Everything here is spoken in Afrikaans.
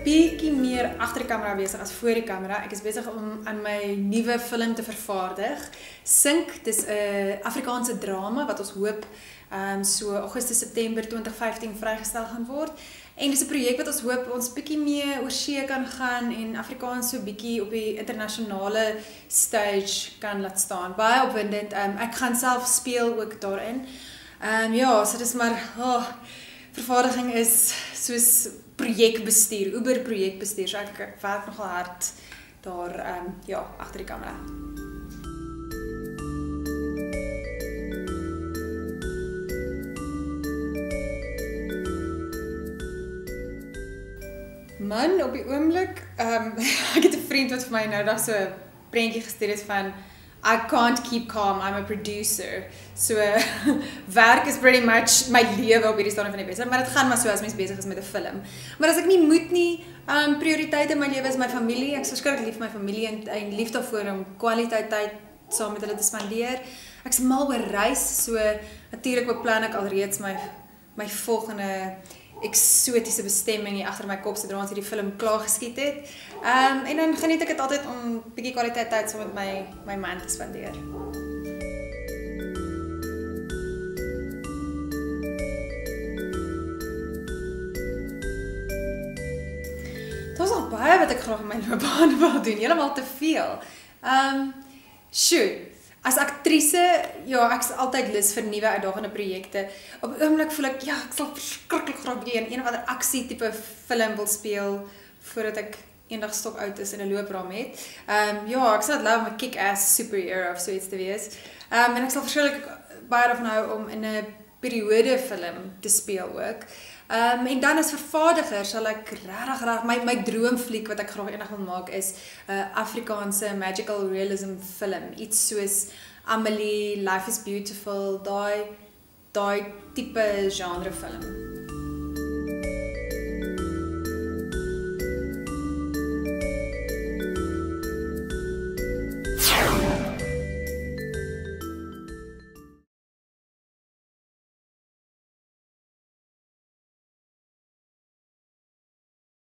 bietjie meer agter die kamera besig as voor die kamera. Ek is besig om aan my nuwe film te vervaardig. Sink, dis 'n Afrikaanse drama wat ons hoop so Augustus September 2015 vrygestel gaan word. En dis 'n projek wat ons hoop ons bietjie meer oor see kan gaan en Afrikaans so bietjie op die internasionale stage kan laat staan. Baie opwindend. Ek gaan self speel ook daarin. Ja, so dis maar vervaardiging is soos projekbestuur, Uber projekbestuur. So ek werk nogal hard daar ja, agter die kamera. Man, op die oomblik, ek het 'n vriend wat vir my nou dag so 'n prentjie gestuur het van I can't keep calm, I'm a producer. So, werk is pretty much my lewe op hierdie stadium van die besigheid, maar dit gaan maar so as mens besig is met 'n film. Maar as ek nie moet nie, prioriteit in my lewe is my familie. Ek is verskriklik lief vir my familie en lief daarvoor om kwaliteit tyd saam met hulle te spandeer. Ek is mal oor reis, so natuurlik beplan ek alreeds my volgende eksotiese bestemming hier agter my kop sodra ons hierdie film klaar geskiet het. En dan geniet ek dit altyd om 'n bietjie kwaliteit tyd saam met my man te spandeer. Daar's nog baie wat ek graag in my loopbaan wil doen, heeltemal te veel. As aktrise, ja, ek is altyd lus vir nuwe uitdagende projekte. Op 'n oomblik voel ek, ja, ek sal verskriklik graag een of ander aksie tipe film wil speel voordat ek eendag stok oud is en 'n loopraam het. Ja, ek sal dit love om 'n kick-ass superhero of so iets te wees. En ek sal verskriklik baie daarvan hou om in 'n periode film te speel ook. En dan as vervaardiger sal ek regtig my droomfliek wat ek graag eendag wil maak is 'n Afrikaanse magical realism film, iets soos Amelie, Life is Beautiful, daai tipe genre film.